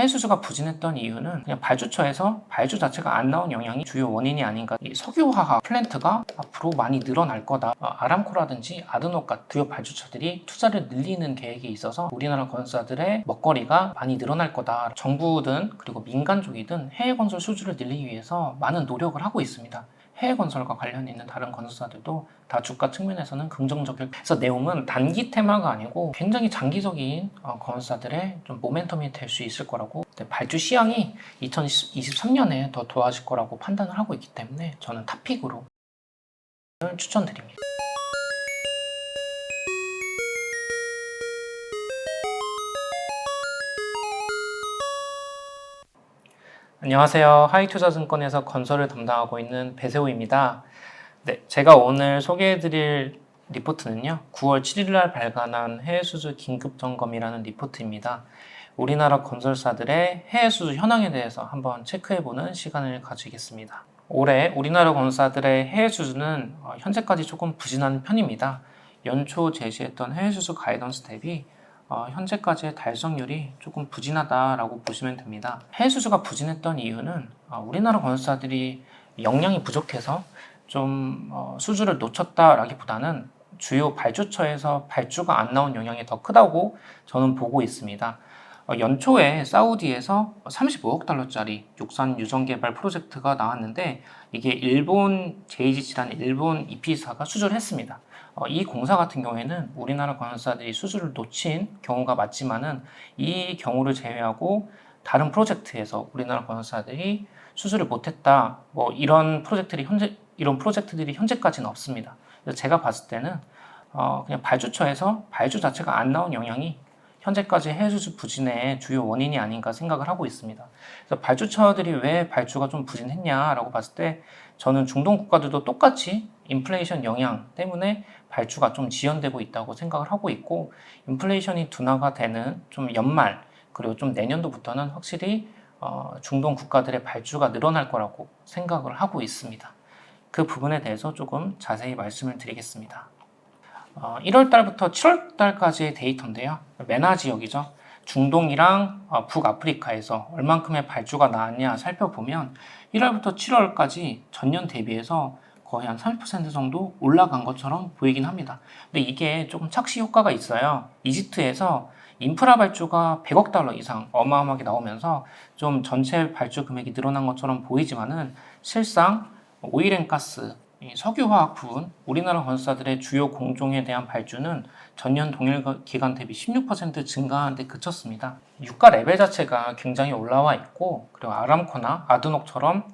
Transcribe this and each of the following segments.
해외 수주가 부진했던 이유는 그냥 발주처에서 발주 자체가 안 나온 영향이 주요 원인이 아닌가. 이 석유화학 플랜트가 앞으로 많이 늘어날 거다. 아람코라든지 아드녹 같은 주요 발주처들이 투자를 늘리는 계획이 있어서 우리나라 건설사들의 먹거리가 많이 늘어날 거다. 정부든 그리고 민간 쪽이든 해외 건설 수주를 늘리기 위해서 많은 노력을 하고 있습니다. 해외 건설과 관련 있는 다른 건설사들도 다 주가 측면에서는 긍정적일. 그래서 내용은 단기 테마가 아니고 굉장히 장기적인 건설사들의 좀 모멘텀이 될 수 있을 거라고. 발주 시향이 2023년에 더 좋아질 거라고 판단을 하고 있기 때문에 저는 탑픽으로 추천드립니다. 안녕하세요. 하이투자증권에서 건설을 담당하고 있는 배세호입니다. 네, 제가 오늘 소개해드릴 리포트는요, 9월 7일날 발간한 해외수주 긴급점검이라는 리포트입니다. 우리나라 건설사들의 해외수주 현황에 대해서 한번 체크해보는 시간을 가지겠습니다. 올해 우리나라 건설사들의 해외수주는 현재까지 조금 부진한 편입니다. 연초 제시했던 해외수주 가이던스 대비 현재까지의 달성률이 조금 부진하다라고 보시면 됩니다. 해외 수주가 부진했던 이유는 우리나라 건설사들이 역량이 부족해서 좀 수주를 놓쳤다라기보다는 주요 발주처에서 발주가 안 나온 영향이 더 크다고 저는 보고 있습니다. 연초에 사우디에서 35억 달러짜리 육산 유전 개발 프로젝트가 나왔는데 이게 일본 JGC라는 일본 EP사가 수주를 했습니다. 이 공사 같은 경우에는 우리나라 건설사들이 수주를 놓친 경우가 맞지만은 이 경우를 제외하고 다른 프로젝트에서 우리나라 건설사들이 수주를 못했다. 이런 프로젝트들이 현재까지는 없습니다. 그래서 제가 봤을 때는 그냥 발주처에서 발주 자체가 안 나온 영향이 현재까지 해외 수주 부진의 주요 원인이 아닌가 생각을 하고 있습니다. 그래서 발주처들이 왜 발주가 좀 부진했냐라고 봤을 때 저는 중동 국가들도 똑같이 인플레이션 영향 때문에 발주가 좀 지연되고 있다고 생각을 하고 있고, 인플레이션이 둔화가 되는 좀 연말 그리고 좀 내년도부터는 확실히 중동 국가들의 발주가 늘어날 거라고 생각을 하고 있습니다. 그 부분에 대해서 조금 자세히 말씀을 드리겠습니다. 1월 달부터 7월 달까지의 데이터인데요. 메나 지역이죠. 중동이랑 북아프리카에서 얼만큼의 발주가 나왔냐 살펴보면 1월부터 7월까지 전년 대비해서 거의 한 30% 정도 올라간 것처럼 보이긴 합니다. 근데 이게 조금 착시 효과가 있어요. 이집트에서 인프라 발주가 100억 달러 이상 어마어마하게 나오면서 좀 전체 발주 금액이 늘어난 것처럼 보이지만은 실상 오일앤가스, 석유화학 부분, 우리나라 건설사들의 주요 공종에 대한 발주는 전년 동일 기간 대비 16% 증가한 데 그쳤습니다. 유가 레벨 자체가 굉장히 올라와 있고, 그리고 아람코나 아드녹처럼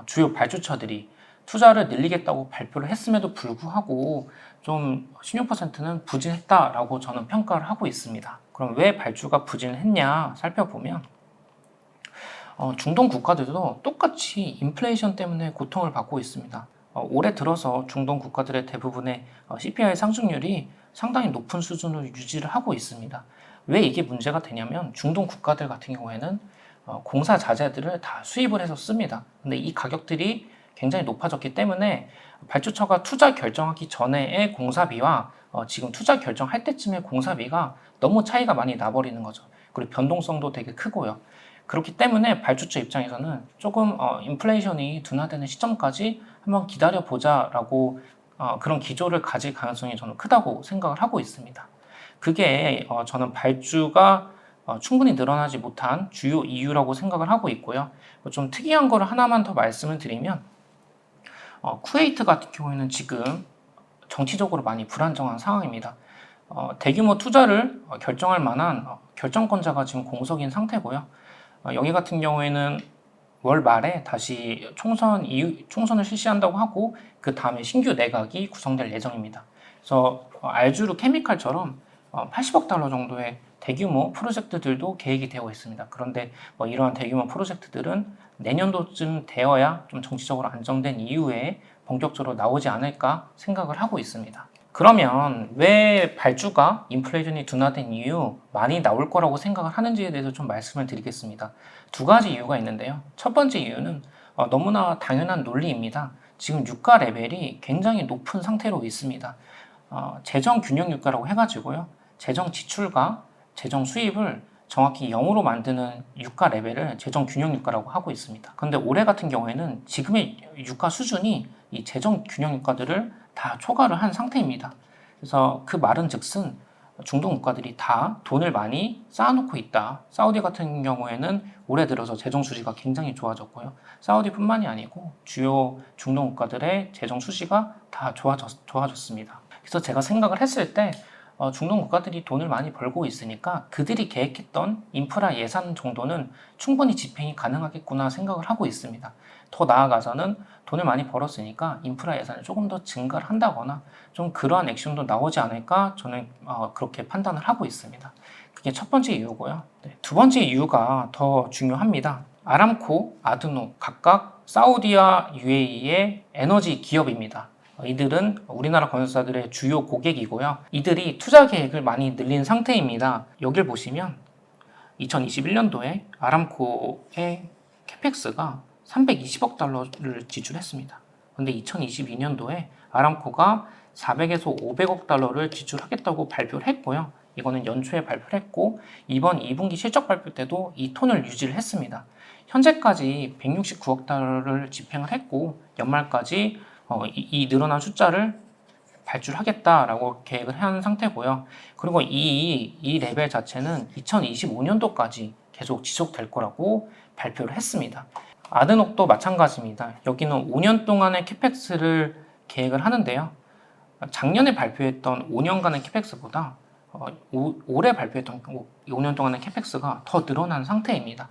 주요 발주처들이 투자를 늘리겠다고 발표를 했음에도 불구하고 좀 16%는 부진했다라고 저는 평가를 하고 있습니다. 그럼 왜 발주가 부진했냐 살펴보면 중동 국가들도 똑같이 인플레이션 때문에 고통을 받고 있습니다. 올해 들어서 중동 국가들의 대부분의 CPI 상승률이 상당히 높은 수준을 유지를 하고 있습니다. 왜 이게 문제가 되냐면 중동 국가들 같은 경우에는 공사 자재들을 다 수입을 해서 씁니다. 근데 이 가격들이 굉장히 높아졌기 때문에 발주처가 투자 결정하기 전에의 공사비와 지금 투자 결정할 때쯤의 공사비가 너무 차이가 많이 나버리는 거죠. 그리고 변동성도 되게 크고요. 그렇기 때문에 발주처 입장에서는 조금 인플레이션이 둔화되는 시점까지 한번 기다려보자라고 그런 기조를 가질 가능성이 저는 크다고 생각을 하고 있습니다. 그게 저는 발주가 충분히 늘어나지 못한 주요 이유라고 생각을 하고 있고요. 좀 특이한 거를 하나만 더 말씀을 드리면 쿠웨이트 같은 경우에는 지금 정치적으로 많이 불안정한 상황입니다. 대규모 투자를 결정할 만한 결정권자가 지금 공석인 상태고요. 여기 같은 경우에는 월 말에 다시 총선을 실시한다고 하고 그 다음에 신규 내각이 구성될 예정입니다. 그래서 알주르 케미칼처럼 80억 달러 정도의 대규모 프로젝트들도 계획이 되어 있습니다. 그런데 이러한 대규모 프로젝트들은 내년도쯤 되어야 좀 정치적으로 안정된 이후에 본격적으로 나오지 않을까 생각을 하고 있습니다. 그러면 왜 발주가 인플레이션이 둔화된 이유 많이 나올 거라고 생각을 하는지에 대해서 좀 말씀을 드리겠습니다. 두 가지 이유가 있는데요. 첫 번째 이유는 너무나 당연한 논리입니다. 지금 유가 레벨이 굉장히 높은 상태로 있습니다. 재정 균형 유가라고 해가지고요. 재정 지출과 재정 수입을 정확히 0으로 만드는 유가 레벨을 재정 균형 유가라고 하고 있습니다. 그런데 올해 같은 경우에는 지금의 유가 수준이 이 재정 균형 유가들을 다 초과를 한 상태입니다. 그래서 그 말은 즉슨 중동 국가들이 다 돈을 많이 쌓아놓고 있다. 사우디 같은 경우에는 올해 들어서 재정 수지가 굉장히 좋아졌고요. 사우디뿐만이 아니고 주요 중동 국가들의 재정 수지가 다 좋아졌습니다. 그래서 제가 생각을 했을 때 중동 국가들이 돈을 많이 벌고 있으니까 그들이 계획했던 인프라 예산 정도는 충분히 집행이 가능하겠구나 생각을 하고 있습니다. 더 나아가서는 돈을 많이 벌었으니까 인프라 예산을 조금 더 증가를 한다거나 좀 그러한 액션도 나오지 않을까 저는 그렇게 판단을 하고 있습니다. 그게 첫 번째 이유고요. 네, 두 번째 이유가 더 중요합니다. 아람코, 아드노 각각 사우디와 UAE의 에너지 기업입니다. 이들은 우리나라 건설사들의 주요 고객이고요. 이들이 투자 계획을 많이 늘린 상태입니다. 여길 보시면 2021년도에 아람코의 캐펙스가 320억 달러를 지출했습니다. 그런데 2022년도에 아람코가 400에서 500억 달러를 지출하겠다고 발표를 했고요. 이거는 연초에 발표를 했고 이번 2분기 실적 발표 때도 이 톤을 유지를 했습니다. 현재까지 169억 달러를 집행을 했고 연말까지 이 늘어난 숫자를 발주하겠다라고 계획을 한 상태고요. 그리고 이 레벨 자체는 2025년도까지 계속 지속될 거라고 발표를 했습니다. 아드녹도 마찬가지입니다. 여기는 5년 동안의 캐펙스를 계획을 하는데요. 작년에 발표했던 5년간의 캐펙스보다 올해 발표했던 5년 동안의 캐펙스가 더 늘어난 상태입니다.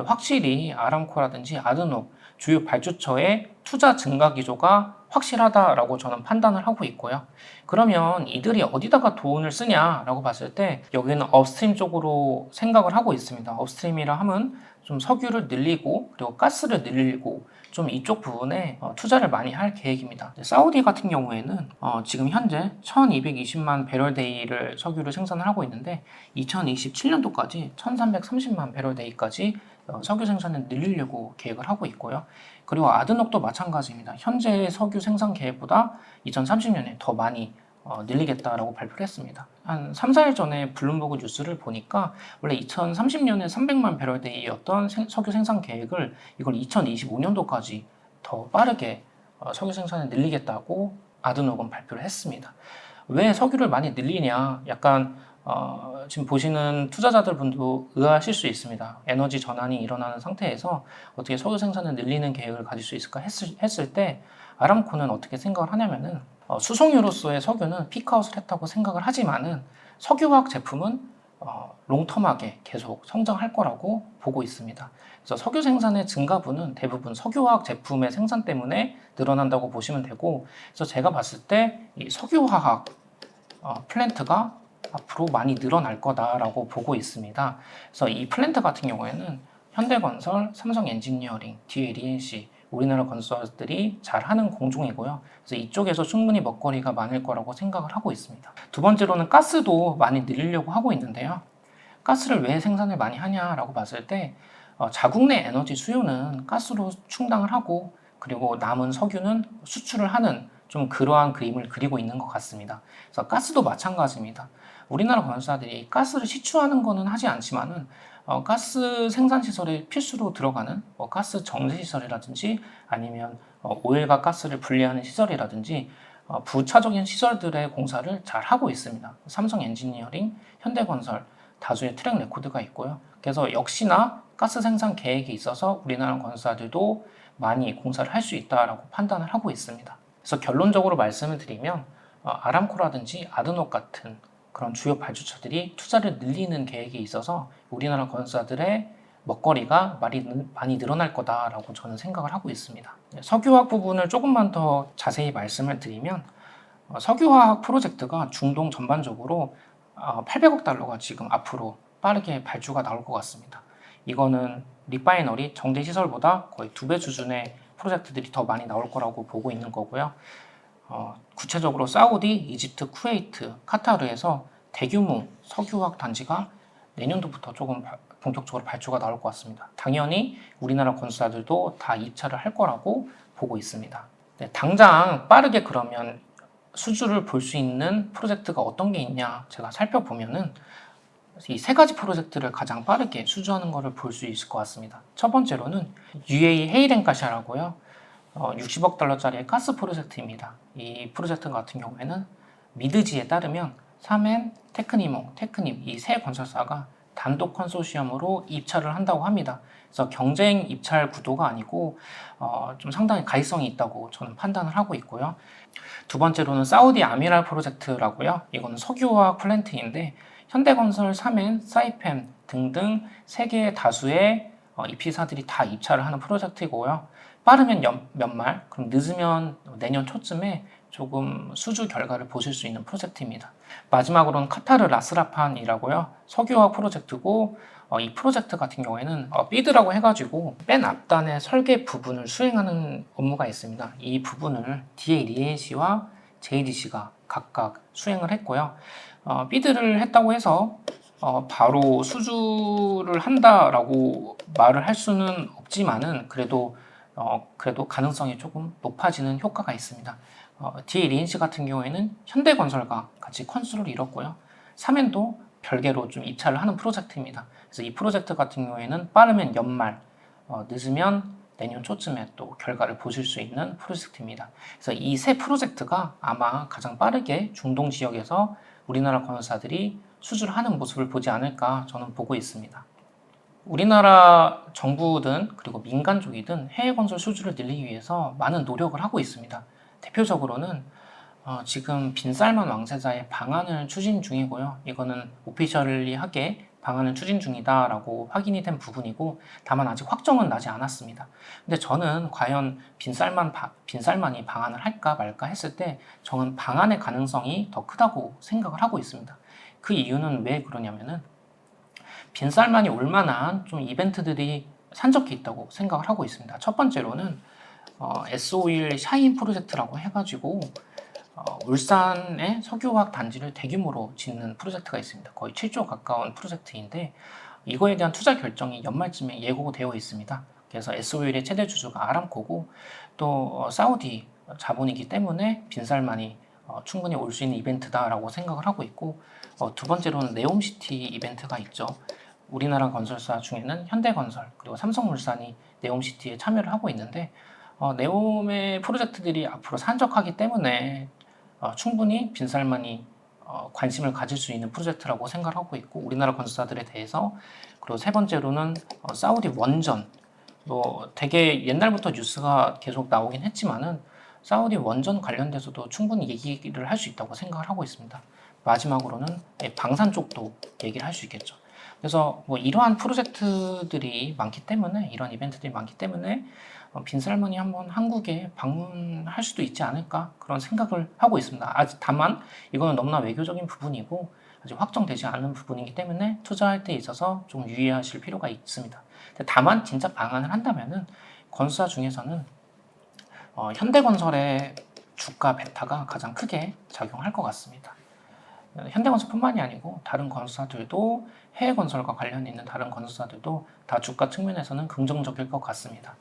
확실히 아람코라든지 아드녹 주요 발주처의 투자 증가 기조가 확실하다라고 저는 판단을 하고 있고요. 그러면 이들이 어디다가 돈을 쓰냐라고 봤을 때 여기는 업스트림 쪽으로 생각을 하고 있습니다. 업스트림이라 하면 좀 석유를 늘리고 그리고 가스를 늘리고 좀 이쪽 부분에 투자를 많이 할 계획입니다. 사우디 같은 경우에는 지금 현재 1220만 배럴데이를 석유를 생산을 하고 있는데 2027년도까지 1330만 배럴데이까지 석유 생산을 늘리려고 계획을 하고 있고요. 그리고 아드녹도 마찬가지입니다. 현재 석유 생산 계획보다 2030년에 더 많이 늘리겠다라고 발표를 했습니다. 한 3, 4일 전에 블룸버그 뉴스를 보니까 원래 2030년에 300만 배럴데이였던 석유 생산 계획을 이걸 2025년도까지 더 빠르게 석유 생산을 늘리겠다고 아드녹은 발표를 했습니다. 왜 석유를 많이 늘리냐? 약간 지금 보시는 투자자들 분도 의아하실 수 있습니다. 에너지 전환이 일어나는 상태에서 어떻게 석유 생산을 늘리는 계획을 가질 수 있을까 했을 때 아람코는 어떻게 생각을 하냐면은 수송유로서의 석유는 피크아웃을 했다고 생각을 하지만은 석유화학 제품은 롱텀하게 계속 성장할 거라고 보고 있습니다. 그래서 석유 생산의 증가분은 대부분 석유화학 제품의 생산 때문에 늘어난다고 보시면 되고, 그래서 제가 봤을 때 이 석유화학 플랜트가 앞으로 많이 늘어날 거다라고 보고 있습니다. 그래서 이 플랜트 같은 경우에는 현대건설, 삼성엔지니어링, DLENC 우리나라 건설들이 잘하는 공종이고요. 그래서 이쪽에서 충분히 먹거리가 많을 거라고 생각을 하고 있습니다. 두 번째로는 가스도 많이 늘리려고 하고 있는데요. 가스를 왜 생산을 많이 하냐라고 봤을 때 자국 내 에너지 수요는 가스로 충당을 하고 그리고 남은 석유는 수출을 하는 좀 그러한 그림을 그리고 있는 것 같습니다. 그래서 가스도 마찬가지입니다. 우리나라 건설사들이 가스를 시추하는 거는 하지 않지만은 가스 생산 시설에 필수로 들어가는 가스 정제 시설이라든지 아니면 오일과 가스를 분리하는 시설이라든지 부차적인 시설들의 공사를 잘 하고 있습니다. 삼성 엔지니어링, 현대건설 다수의 트랙 레코드가 있고요. 그래서 역시나 가스 생산 계획에 있어서 우리나라 건설사들도 많이 공사를 할 수 있다라고 판단을 하고 있습니다. 그래서 결론적으로 말씀을 드리면 아람코라든지 아드녹 같은 그런 주요 발주처들이 투자를 늘리는 계획에 있어서 우리나라 건설사들의 먹거리가 많이 늘어날 거다라고 저는 생각을 하고 있습니다. 석유화학 부분을 조금만 더 자세히 말씀을 드리면 석유화학 프로젝트가 중동 전반적으로 800억 달러가 지금 앞으로 빠르게 발주가 나올 것 같습니다. 이거는 리파이너리 정제 시설보다 거의 2배 수준의 프로젝트들이 더 많이 나올 거라고 보고 있는 거고요. 구체적으로 사우디, 이집트, 쿠웨이트, 카타르에서 대규모 석유화학 단지가 내년도부터 조금 본격적으로 발주가 나올 것 같습니다. 당연히 우리나라 건설사들도 다 입찰을 할 거라고 보고 있습니다. 네, 당장 빠르게 그러면 수주를 볼 수 있는 프로젝트가 어떤 게 있냐 제가 살펴보면은 이 세 가지 프로젝트를 가장 빠르게 수주하는 것을 볼 수 있을 것 같습니다. 첫 번째로는 UAE 헤이렌카샤라고요. 60억 달러짜리의 가스 프로젝트입니다. 이 프로젝트 같은 경우에는 미드지에 따르면 사멘, 테크니모, 테크님 이 세 건설사가 단독 컨소시엄으로 입찰을 한다고 합니다. 그래서 경쟁 입찰 구도가 아니고 좀 상당히 가이성이 있다고 저는 판단을 하고 있고요. 두 번째로는 사우디 아미랄 프로젝트라고요. 이거는 석유화학 플랜트인데 현대건설, 사멘, 사이펜 등등 세계 다수의 EP사들이 다 입찰을 하는 프로젝트이고요. 빠르면 연말, 그럼 늦으면 내년 초쯤에 조금 수주 결과를 보실 수 있는 프로젝트입니다. 마지막으로는 카타르 라스라판이라고요. 석유화학 프로젝트고 이 프로젝트 같은 경우에는 비드라고 해가지고 맨 앞단의 설계 부분을 수행하는 업무가 있습니다. 이 부분을 DA리에시와 JDC가 각각 수행을 했고요. 비드를 했다고 해서 바로 수주를 한다라고 말을 할 수는 없지만은 그래도 가능성이 조금 높아지는 효과가 있습니다. DA리엔시 같은 경우에는 현대건설과 같이 컨소를 이뤘고요. 사멘도 별개로 좀 입찰을 하는 프로젝트입니다. 그래서 이 프로젝트 같은 경우에는 빠르면 연말, 늦으면 내년 초쯤에 또 결과를 보실 수 있는 프로젝트입니다. 그래서 이 세 프로젝트가 아마 가장 빠르게 중동 지역에서 우리나라 건설사들이 수주를 하는 모습을 보지 않을까 저는 보고 있습니다. 우리나라 정부든 그리고 민간 쪽이든 해외 건설 수주를 늘리기 위해서 많은 노력을 하고 있습니다. 대표적으로는 지금 빈살만 왕세자의 방안을 추진 중이고요. 이거는 오피셜리하게 방안을 추진 중이다라고 확인이 된 부분이고 다만 아직 확정은 나지 않았습니다. 근데 저는 과연 빈살만이 방안을 할까 말까 했을 때 저는 방안의 가능성이 더 크다고 생각을 하고 있습니다. 그 이유는 왜 그러냐면은 빈살만이 올 만한 좀 이벤트들이 산적해 있다고 생각을 하고 있습니다. 첫 번째로는 S5일 샤인 프로젝트라고 해가지고 울산의 석유화학 단지를 대규모로 짓는 프로젝트가 있습니다. 거의 7조 가까운 프로젝트인데 이거에 대한 투자 결정이 연말쯤에 예고되어 있습니다. 그래서 S5일의 최대 주주가 아람코고 또 사우디 자본이기 때문에 빈살만이 충분히 올 수 있는 이벤트다라고 생각을 하고 있고 두 번째로는 네옴시티 이벤트가 있죠. 우리나라 건설사 중에는 현대건설 그리고 삼성물산이 네옴시티에 참여를 하고 있는데 네옴의 프로젝트들이 앞으로 산적하기 때문에 충분히 빈살만이 관심을 가질 수 있는 프로젝트라고 생각하고 있고 우리나라 건설사들에 대해서 그리고 세 번째로는 사우디 원전 뭐 되게 옛날부터 뉴스가 계속 나오긴 했지만은 사우디 원전 관련돼서도 충분히 얘기를 할 수 있다고 생각을 하고 있습니다. 마지막으로는 방산 쪽도 얘기를 할 수 있겠죠. 그래서 뭐 이러한 프로젝트들이 많기 때문에 이런 이벤트들이 많기 때문에 빈살만이 한번 한국에 방문할 수도 있지 않을까 그런 생각을 하고 있습니다. 아직 다만 이거는 너무나 외교적인 부분이고 아직 확정되지 않은 부분이기 때문에 투자할 때 있어서 좀 유의하실 필요가 있습니다. 다만 진짜 방안을 한다면은 건설사 중에서는 현대건설의 주가 베타가 가장 크게 작용할 것 같습니다. 현대건설뿐만이 아니고 다른 건설사들도 해외 건설과 관련 있는 다른 건설사들도 다 주가 측면에서는 긍정적일 것 같습니다.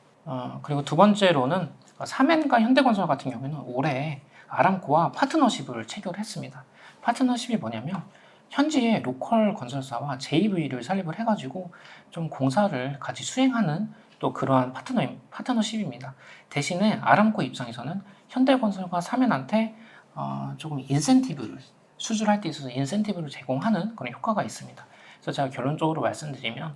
그리고 두 번째로는 사멘과 현대건설 같은 경우에는 올해 아람코와 파트너십을 체결했습니다. 파트너십이 뭐냐면 현지의 로컬 건설사와 JV를 설립을 해가지고 좀 공사를 같이 수행하는 또 그러한 파트너십입니다. 대신에 아람코 입장에서는 현대건설과 사멘한테 조금 인센티브를 수주를 할 때 있어서 인센티브를 제공하는 그런 효과가 있습니다. 그래서 제가 결론적으로 말씀드리면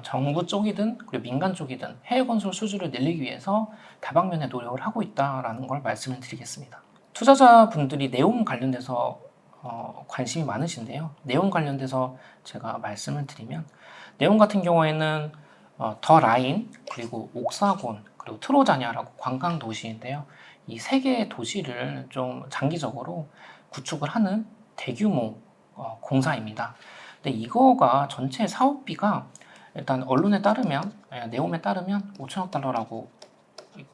정부 쪽이든 그리고 민간 쪽이든 해외 건설 수주를 늘리기 위해서 다방면의 노력을 하고 있다라는 걸 말씀을 드리겠습니다. 투자자분들이 네옴 관련돼서 관심이 많으신데요. 네옴 관련돼서 제가 말씀을 드리면 네옴 같은 경우에는 더 라인 그리고 옥사곤 그리고 트로자냐라고 관광 도시인데요. 이 세 개의 도시를 좀 장기적으로 구축을 하는 대규모 공사입니다. 근데 이거가 전체 사업비가 일단 언론에 따르면 네옴에 따르면 5천억 달러라고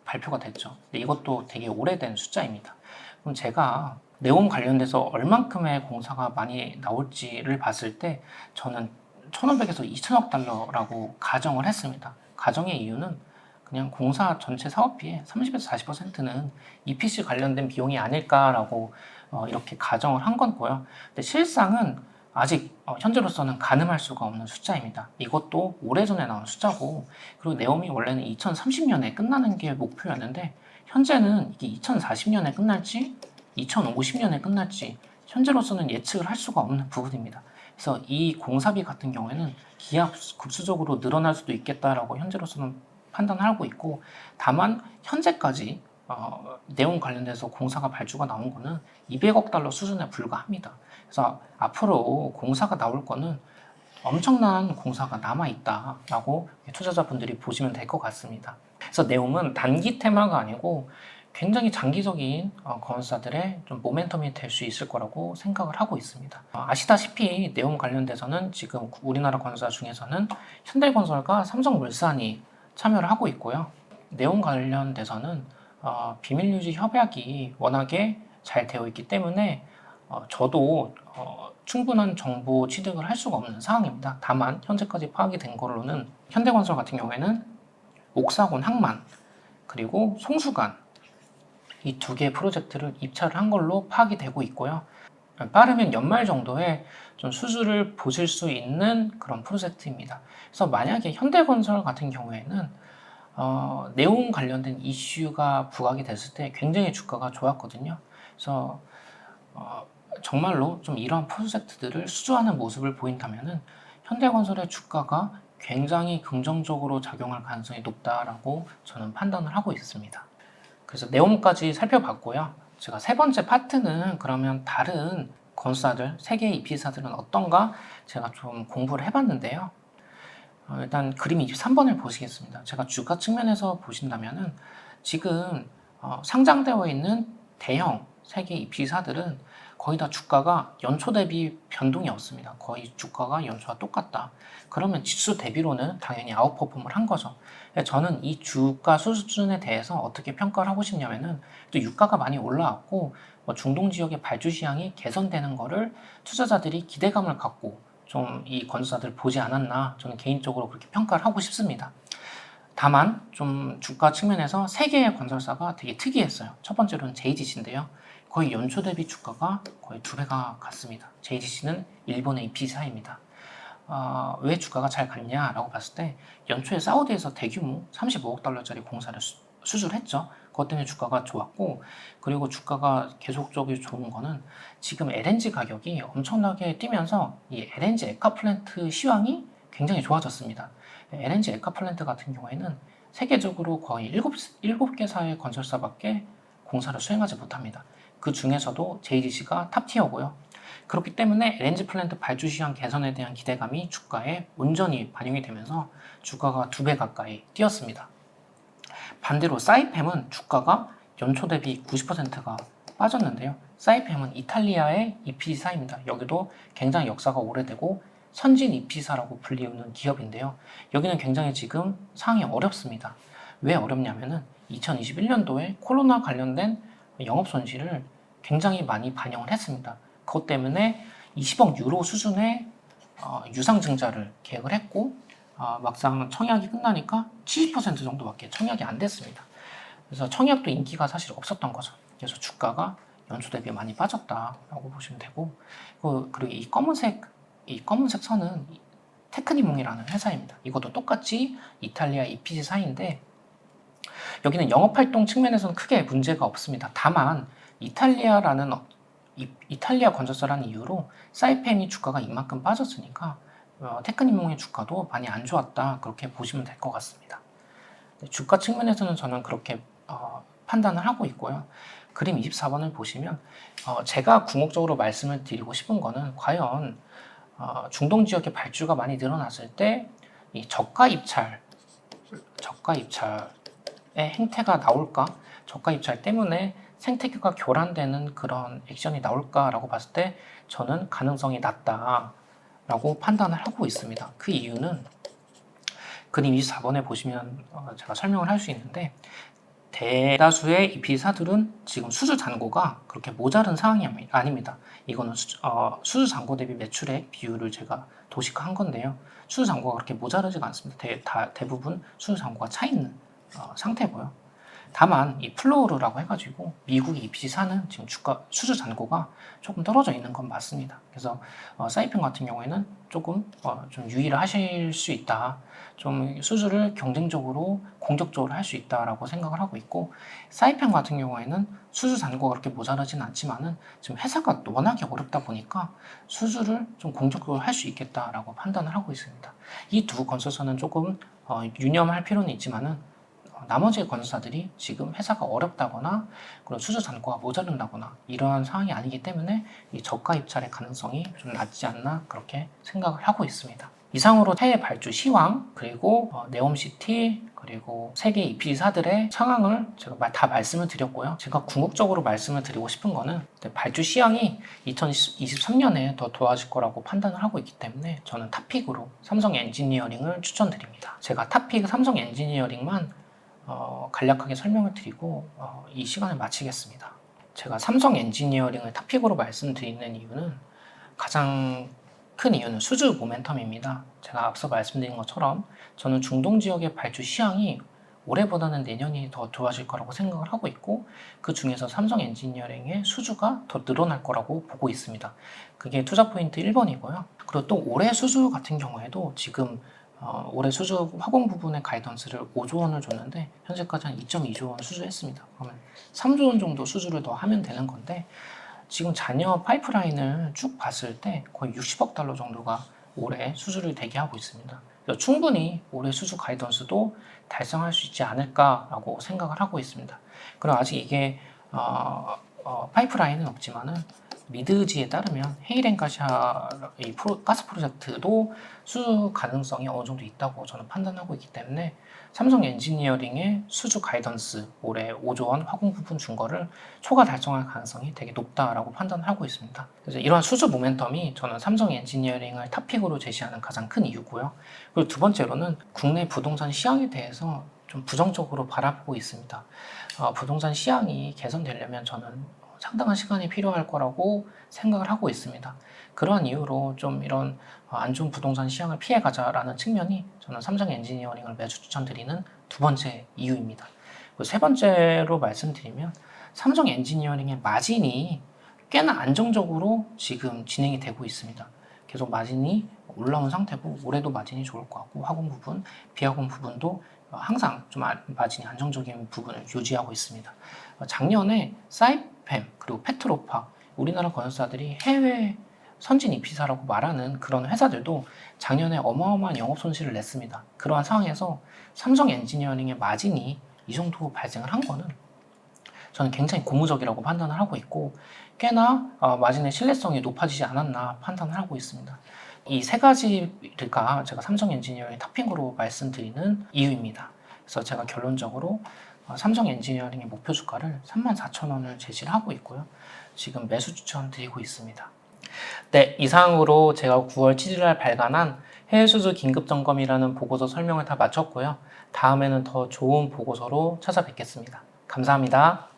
발표가 됐죠. 근데 이것도 되게 오래된 숫자입니다. 그럼 제가 네옴 관련돼서 얼만큼의 공사가 많이 나올지를 봤을 때 저는 1,500에서 2천억 달러라고 가정을 했습니다. 가정의 이유는 그냥 공사 전체 사업비의 30에서 40%는 EPC 관련된 비용이 아닐까라고 이렇게 가정을 한 거고요. 근데 실상은 아직 현재로서는 가늠할 수가 없는 숫자입니다. 이것도 오래전에 나온 숫자고, 그리고 네옴이 원래는 2030년에 끝나는 게 목표였는데 현재는 이게 2040년에 끝날지 2050년에 끝날지 현재로서는 예측을 할 수가 없는 부분입니다. 그래서 이 공사비 같은 경우에는 기하급수적으로 늘어날 수도 있겠다라고 현재로서는 판단하고 있고, 다만 현재까지 네온 관련돼서 공사가 발주가 나온 거는 200억 달러 수준에 불과합니다. 그래서 앞으로 공사가 나올 거는 엄청난 공사가 남아있다라고 투자자분들이 보시면 될 것 같습니다. 그래서 네옴은 단기 테마가 아니고 굉장히 장기적인 건설사들의 좀 모멘텀이 될 수 있을 거라고 생각을 하고 있습니다. 아시다시피 네옴 관련돼서는 지금 우리나라 건설사 중에서는 현대건설과 삼성물산이 참여를 하고 있고요. 네옴 관련돼서는 비밀유지 협약이 워낙에 잘 되어 있기 때문에 저도 충분한 정보 취득을 할 수가 없는 상황입니다. 다만 현재까지 파악이 된 걸로는 현대건설 같은 경우에는 옥사곤 항만 그리고 송수관 이 두 개의 프로젝트를 입찰을 한 걸로 파악이 되고 있고요. 빠르면 연말 정도에 좀 수주를 보실 수 있는 그런 프로젝트입니다. 그래서 만약에 현대건설 같은 경우에는 네온 관련된 이슈가 부각이 됐을 때 굉장히 주가가 좋았거든요. 그래서 정말로 좀 이러한 프로젝트들을 수주하는 모습을 보인다면은 현대건설의 주가가 굉장히 긍정적으로 작용할 가능성이 높다라고 저는 판단을 하고 있습니다. 그래서 네옴까지 살펴봤고요. 제가 세 번째 파트는 그러면 다른 건설사들, 세계 EP사들은 어떤가 제가 좀 공부를 해봤는데요. 일단 그림 23번을 보시겠습니다. 제가 주가 측면에서 보신다면은 지금 상장되어 있는 대형 세계 EP사들은 거의 다 주가가 연초 대비 변동이 없습니다. 거의 주가가 연초와 똑같다. 그러면 지수 대비로는 당연히 아웃퍼폼을 한 거죠. 저는 이 주가 수준에 대해서 어떻게 평가를 하고 싶냐면은 또 유가가 많이 올라왔고 중동 지역의 발주 시장이 개선되는 거를 투자자들이 기대감을 갖고 좀 이 건설사들 보지 않았나 저는 개인적으로 그렇게 평가를 하고 싶습니다. 다만 좀 주가 측면에서 세 개의 건설사가 되게 특이했어요. 첫 번째로는 JGC인데요. 거의 연초 대비 주가가 거의 2배가 같습니다. JGC는 일본의 EP사입니다. 왜 주가가 잘 갔냐라고 봤을 때 연초에 사우디에서 대규모 35억 달러짜리 공사를 수주를 했죠. 그것 때문에 주가가 좋았고, 그리고 주가가 계속적으로 좋은 거는 지금 LNG 가격이 엄청나게 뛰면서 이 LNG 에카플랜트 시황이 굉장히 좋아졌습니다. LNG 에카플랜트 같은 경우에는 세계적으로 거의 7개사의 건설사밖에 공사를 수행하지 못합니다. 그 중에서도 JGC가 탑티어고요. 그렇기 때문에 LNG 플랜트 발주 시장 개선에 대한 기대감이 주가에 온전히 반영이 되면서 주가가 2배 가까이 뛰었습니다. 반대로 사이팸은 주가가 연초 대비 90%가 빠졌는데요. 사이팸은 이탈리아의 EP사입니다. 여기도 굉장히 역사가 오래되고 선진 EP사라고 불리우는 기업인데요. 여기는 굉장히 지금 상황이 어렵습니다. 왜 어렵냐면은 2021년도에 코로나 관련된 영업 손실을 굉장히 많이 반영을 했습니다. 그것 때문에 20억 유로 수준의 유상증자를 계획을 했고 막상 청약이 끝나니까 70% 정도밖에 청약이 안 됐습니다. 그래서 청약도 인기가 사실 없었던 거죠. 그래서 주가가 연초 대비 많이 빠졌다라고 보시면 되고, 그리고 이 검은색 선은 테크니몽이라는 회사입니다. 이것도 똑같이 이탈리아 EPC사인데 여기는 영업활동 측면에서는 크게 문제가 없습니다. 다만 이탈리아 건설사라는 이유로 사이팸이 주가가 이만큼 빠졌으니까 테크니몽의 주가도 많이 안 좋았다, 그렇게 보시면 될 것 같습니다. 주가 측면에서는 저는 그렇게 판단을 하고 있고요. 그림 24번을 보시면 제가 궁극적으로 말씀을 드리고 싶은 거는 과연 중동 지역의 발주가 많이 늘어났을 때 이 저가 입찰의 행태가 나올까? 저가 입찰 때문에 생태계가 교란되는 그런 액션이 나올까라고 봤을 때 저는 가능성이 낮다라고 판단을 하고 있습니다. 그 이유는 그림 24번에 보시면 제가 설명을 할 수 있는데, 대다수의 EP사들은 지금 수주 잔고가 그렇게 모자른 상황이 아닙니다. 이거는 수주 잔고 대비 매출액 비율을 제가 도식화한 건데요. 수주 잔고가 그렇게 모자르지가 않습니다. 대부분 수주 잔고가 차 있는 상태고요. 다만 이 플로우르라고 해가지고 미국의 EPC4는 지금 주가 수주 잔고가 조금 떨어져 있는 건 맞습니다. 그래서 사이펜 같은 경우에는 조금 좀 유의를 하실 수 있다. 좀 수주를 경쟁적으로 공격적으로 할 수 있다라고 생각을 하고 있고, 사이펜 같은 경우에는 수주 잔고가 그렇게 모자라진 않지만은 지금 회사가 워낙에 어렵다 보니까 수주를 좀 공격적으로 할 수 있겠다라고 판단을 하고 있습니다. 이 두 건설사는 조금 유념할 필요는 있지만은 나머지 건설사들이 지금 회사가 어렵다거나 그런 수주 잔고가 모자른다거나 이러한 상황이 아니기 때문에 이 저가 입찰의 가능성이 좀 낮지 않나 그렇게 생각을 하고 있습니다. 이상으로 해외 발주 시황, 그리고 네옴시티, 그리고 세계 EPC사들의 상황을 제가 다 말씀을 드렸고요. 제가 궁극적으로 말씀을 드리고 싶은 거는 발주 시황이 2023년에 더 좋아질 거라고 판단을 하고 있기 때문에 저는 탑픽으로 삼성 엔지니어링을 추천드립니다. 제가 탑픽 삼성 엔지니어링만 간략하게 설명을 드리고 이 시간을 마치겠습니다. 제가 삼성 엔지니어링을 탑픽으로 말씀드리는 이유는 가장 큰 이유는 수주 모멘텀입니다. 제가 앞서 말씀드린 것처럼 저는 중동 지역의 발주 시황이 올해보다는 내년이 더 좋아질 거라고 생각을 하고 있고, 그 중에서 삼성 엔지니어링의 수주가 더 늘어날 거라고 보고 있습니다. 그게 투자 포인트 1번이고요. 그리고 또 올해 수주 같은 경우에도 지금 올해 수주 화공 부분의 가이던스를 5조 원을 줬는데 현재까지 한 2.2조 원 수주했습니다. 그러면 3조 원 정도 수주를 더 하면 되는 건데, 지금 잔여 파이프라인을 쭉 봤을 때 거의 60억 달러 정도가 올해 수주를 대기하고 있습니다. 그래서 충분히 올해 수주 가이던스도 달성할 수 있지 않을까라고 생각을 하고 있습니다. 그럼 아직 이게 파이프라인은 없지만은 미드지에 따르면 헤이렌가샤 가스 프로젝트도 수주 가능성이 어느 정도 있다고 저는 판단하고 있기 때문에 삼성 엔지니어링의 수주 가이던스 올해 5조 원 화공 부분 준 거를 초과 달성할 가능성이 되게 높다라고 판단을 하고 있습니다. 그래서 이러한 수주 모멘텀이 저는 삼성 엔지니어링을 탑픽으로 제시하는 가장 큰 이유고요. 그리고 두 번째로는 국내 부동산 시황에 대해서 좀 부정적으로 바라보고 있습니다. 부동산 시황이 개선되려면 저는 상당한 시간이 필요할 거라고 생각을 하고 있습니다. 그러한 이유로 좀 이런 안 좋은 부동산 시장을 피해가자라는 측면이 저는 삼성 엔지니어링을 매주 추천드리는 두 번째 이유입니다. 세 번째로 말씀드리면 삼성 엔지니어링의 마진이 꽤나 안정적으로 지금 진행이 되고 있습니다. 계속 마진이 올라온 상태고 올해도 마진이 좋을 것 같고 화공 부분, 비화공 부분도 항상 좀 마진이 안정적인 부분을 유지하고 있습니다. 작년에 사이펜 그리고 페트로파, 우리나라 건설사들이 해외 선진 EP사라고 말하는 그런 회사들도 작년에 어마어마한 영업 손실을 냈습니다. 그러한 상황에서 삼성 엔지니어링의 마진이 이 정도 발생을 한 거는 저는 굉장히 고무적이라고 판단을 하고 있고, 꽤나 마진의 신뢰성이 높아지지 않았나 판단을 하고 있습니다. 이 세 가지가 제가 삼성 엔지니어링 탑픽으로 말씀드리는 이유입니다. 그래서 제가 결론적으로 삼성 엔지니어링의 목표 주가를 34,000원을 제시를 하고 있고요. 지금 매수 추천 드리고 있습니다. 네, 이상으로 제가 9월 7일날 발간한 해외 수주 긴급 점검이라는 보고서 설명을 다 마쳤고요. 다음에는 더 좋은 보고서로 찾아뵙겠습니다. 감사합니다.